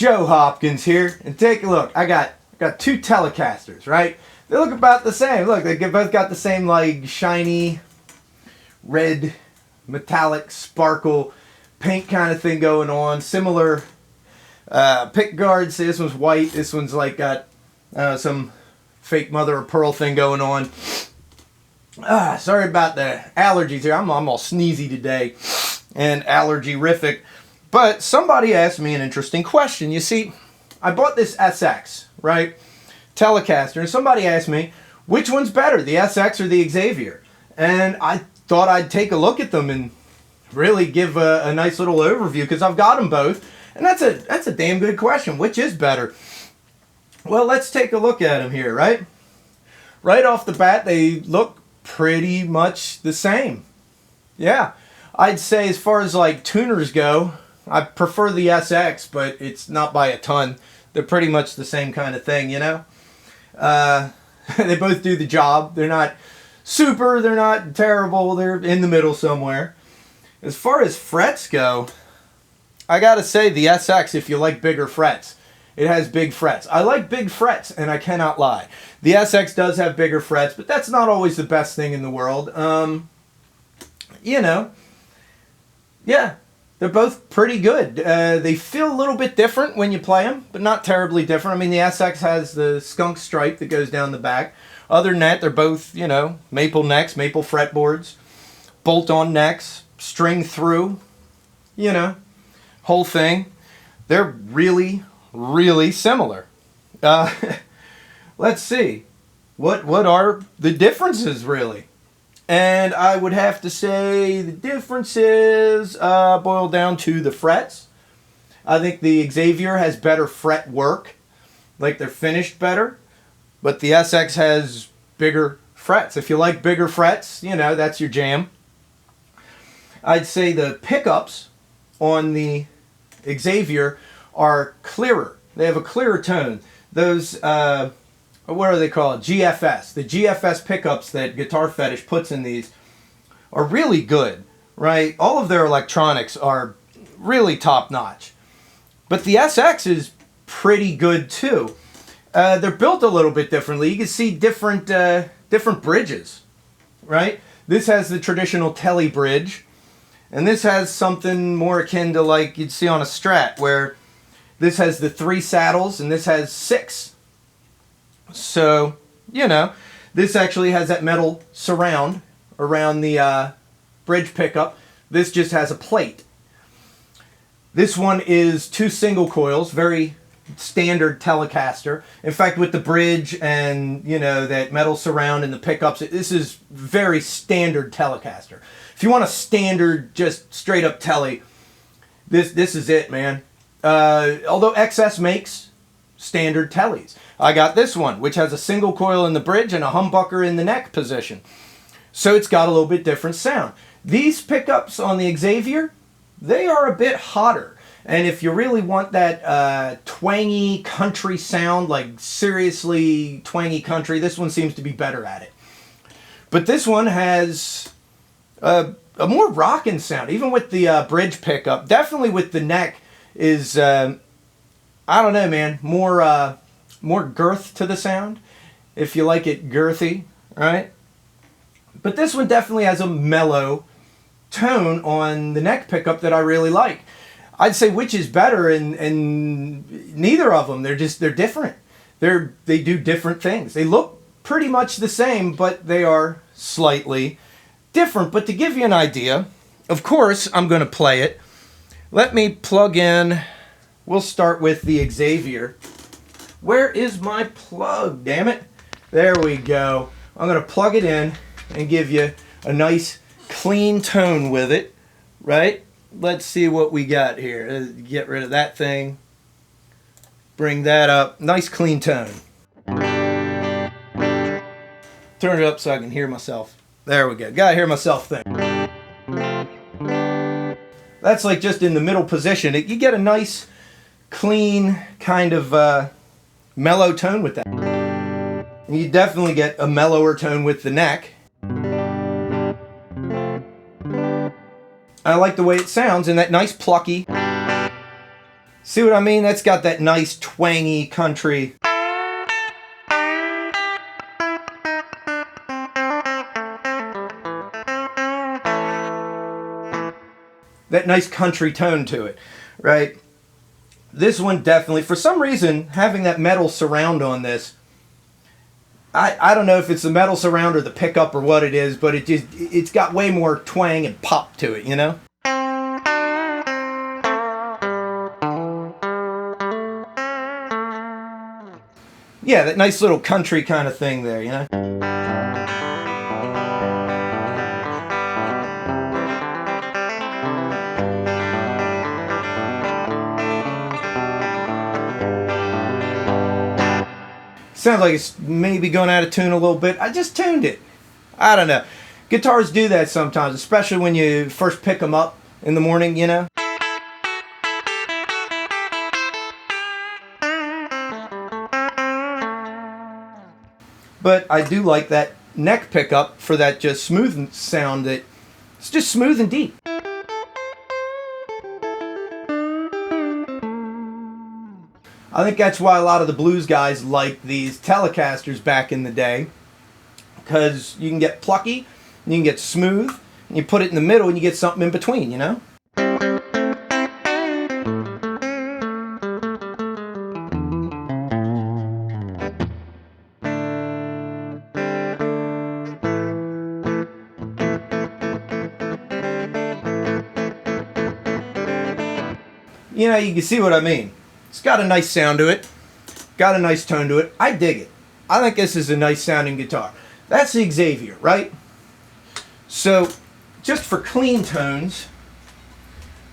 Joe Hopkins here, and take a look. I got two Telecasters, right? They look about the same. Look, they both got the same like shiny red metallic sparkle paint kind of thing going on. Similar pick guards. This one's white. This one's like got some fake mother of pearl thing going on. Sorry about the allergies here. I'm all sneezy today and allergy-rific. But somebody asked me an interesting question. You see, I bought this SX, right? Telecaster. And somebody asked me, which one's better, the SX or the Xaviere? And I thought I'd take a look at them and really give a nice little overview because I've got them both. And that's a damn good question. Which is better? Well, let's take a look at them here, right? Right off the bat, they look pretty much the same. Yeah. I'd say as far as like tuners go, I prefer the SX, but it's not by a ton. They're pretty much the same kind of thing, you know? They both do the job. They're not super, they're not terrible, they're in the middle somewhere. As far as frets go, I gotta say the SX, if you like bigger frets, it has big frets. I like big frets, and I cannot lie. The SX does have bigger frets, but that's not always the best thing in the world. You know, yeah. They're both pretty good. They feel a little bit different when you play them, but not terribly different. I mean, the SX has the skunk stripe that goes down the back. Other than that, they're both, you know, maple necks, maple fretboards, bolt-on necks, string through, you know, whole thing. They're really, really similar. Let's see. What are the differences, really? And I would have to say the differences boil down to the frets. I think the Xaviere has better fret work, like they're finished better, but the SX has bigger frets. If you like bigger frets, you know, that's your jam. I'd say the pickups on the Xaviere are clearer. They have a clearer tone. Those what are they called? GFS. The GFS pickups that Guitar Fetish puts in these are really good, right? All of their electronics are really top-notch. But the SX is pretty good, too. They're built a little bit differently. You can see different bridges, right? This has the traditional Tele bridge, and this has something more akin to like you'd see on a Strat, where this has the 3 saddles, and this has 6. So, you know, this actually has that metal surround around the bridge pickup. This just has a plate. This one is 2 single coils, very standard Telecaster. In fact, with the bridge and, you know, that metal surround and the pickups, this is very standard Telecaster. If you want a standard, just straight up Tele, this is it, man. Although XS makes standard Teles. I got this one, which has a single coil in the bridge and a humbucker in the neck position. So it's got a little bit different sound. These pickups on the Xaviere, they are a bit hotter. And if you really want that twangy country sound, like seriously twangy country, this one seems to be better at it. But this one has a more rockin' sound, even with the bridge pickup. Definitely with the neck is, I don't know, man, more girth to the sound, if you like it girthy, right? But this one definitely has a mellow tone on the neck pickup that I really like. I'd say which is better, and neither of them. They're different. They do different things. They look pretty much the same, but they are slightly different. But to give you an idea, of course, I'm going to play it. Let me plug in. We'll start with the Xaviere. Where is my plug? Damn it. There we go. I'm going to plug it in and give you a nice clean tone with it, right? Let's see what we got here. Get rid of that thing. Bring that up. Nice clean tone. Turn it up so I can hear myself. There we go. Gotta hear myself think. That's like just in the middle position. You get a nice, clean, kind of mellow tone with that. And you definitely get a mellower tone with the neck. I like the way it sounds in that nice plucky See what I mean? That's got that nice twangy country. That nice country tone to it, right? This one definitely, for some reason, having that metal surround on this, I don't know if it's the metal surround or the pickup or what it is, but it's got way more twang and pop to it, you know? Yeah, that nice little country kind of thing there, you know? Sounds like it's maybe going out of tune a little bit. I just tuned it. I don't know. Guitars do that sometimes, especially when you first pick them up in the morning, you know? But I do like that neck pickup for that just smooth sound that it's just smooth and deep. I think that's why a lot of the blues guys like these Telecasters back in the day, because you can get plucky, you can get smooth, and you put it in the middle and you get something in between, you know? You know, you can see what I mean. It's got a nice sound to it. Got a nice tone to it. I dig it. I think this is a nice sounding guitar. That's the Xaviere, right? So, just for clean tones,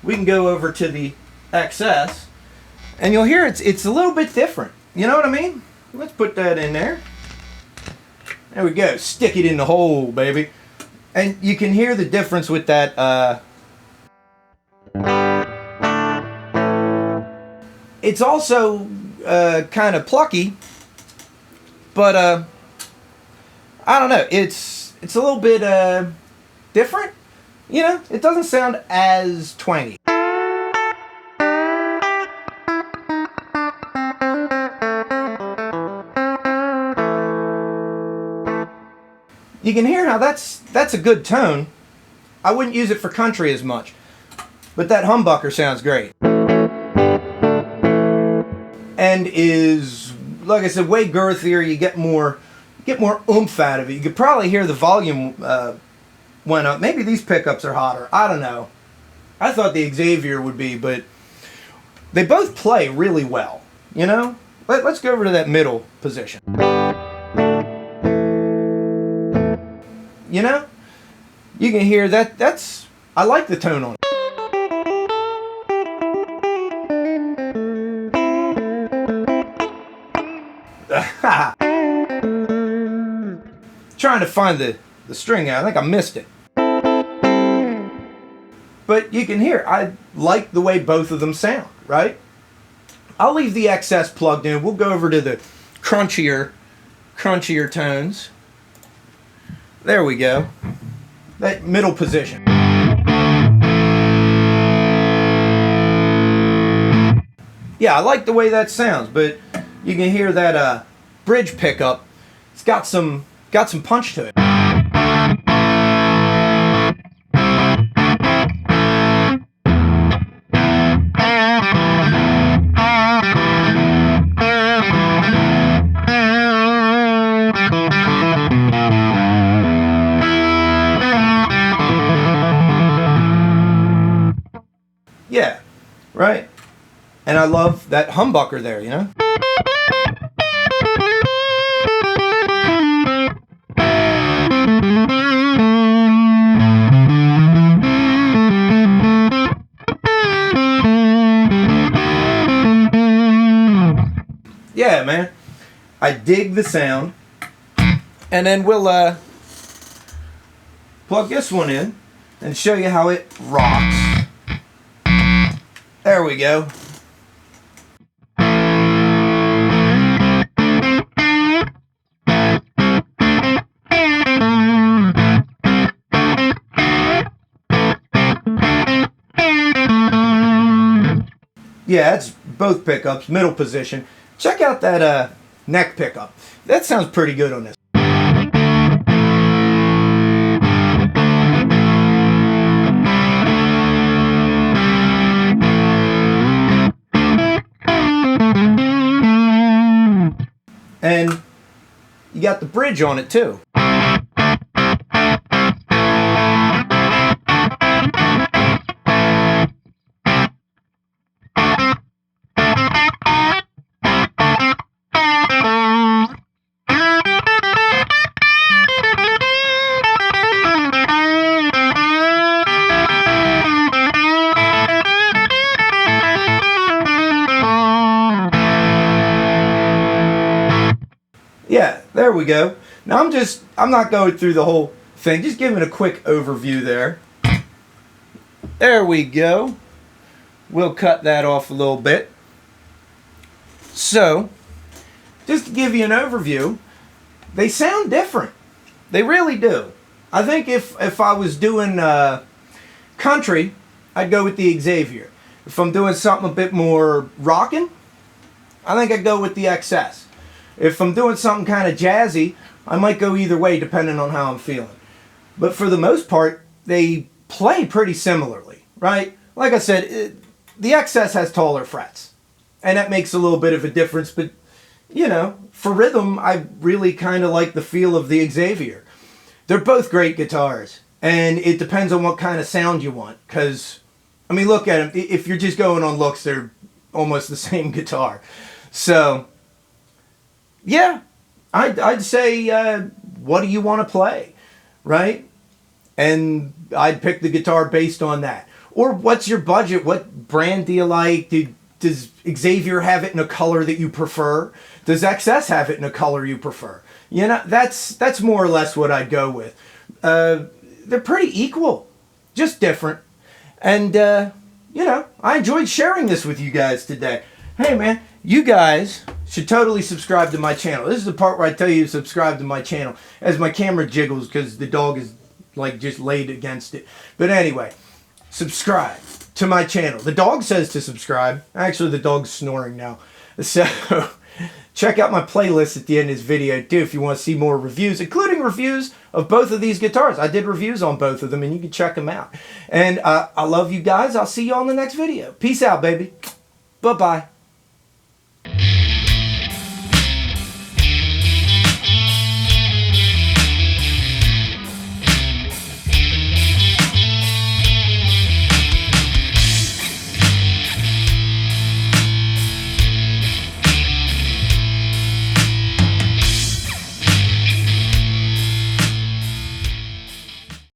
we can go over to the XS, and you'll hear it's a little bit different. You know what I mean? Let's put that in there. There we go. Stick it in the hole, baby. And you can hear the difference with that. It's also kind of plucky, but I don't know. It's a little bit different. You know, it doesn't sound as twangy. You can hear how that's a good tone. I wouldn't use it for country as much, but that humbucker sounds great. And is, like I said, way girthier. You get more oomph out of it. You could probably hear the volume went up. Maybe these pickups are hotter. I don't know. I thought the Xaviere would be, but they both play really well. You know. Let's go over to that middle position. You know, you can hear that. I like the tone on it. Trying to find the string out. I think I missed it. But you can hear, I like the way both of them sound, right? I'll leave the XS plugged in. We'll go over to the crunchier tones. There we go. That middle position. Yeah, I like the way that sounds, but you can hear that bridge pickup. It's got some punch to it. Yeah, right. And I love that humbucker there, you know? Yeah, man. I dig the sound. And then we'll plug this one in and show you how it rocks. There we go. Yeah, it's both pickups, middle position. Check out that neck pickup. That sounds pretty good on this. And you got the bridge on it too. Yeah, there we go. Now I'm not going through the whole thing, just giving a quick overview there. There we go. We'll cut that off a little bit. So, just to give you an overview, they sound different. They really do. I think if I was doing country, I'd go with the Xaviere. If I'm doing something a bit more rockin', I think I'd go with the XS. If I'm doing something kind of jazzy, I might go either way depending on how I'm feeling. But for the most part, they play pretty similarly, right? Like I said, the XS has taller frets. And that makes a little bit of a difference. But, you know, for rhythm, I really kind of like the feel of the Xaviere. They're both great guitars. And it depends on what kind of sound you want. Because, I mean, look at them. If you're just going on looks, they're almost the same guitar. So, yeah, I'd say, what do you want to play, right? And I'd pick the guitar based on that. Or what's your budget? What brand do you like? Does Xaviere have it in a color that you prefer? Does XS have it in a color you prefer? You know, that's more or less what I'd go with. They're pretty equal, just different. And, you know, I enjoyed sharing this with you guys today. Hey, man, you guys should totally subscribe to my channel. This is the part where I tell you to subscribe to my channel as my camera jiggles because the dog is like just laid against it. But anyway, subscribe to my channel. The dog says to subscribe. Actually, the dog's snoring now. So check out my playlist at the end of this video too if you want to see more reviews, including reviews of both of these guitars. I did reviews on both of them and you can check them out. And I love you guys. I'll see you on the next video. Peace out, baby. Bye-bye.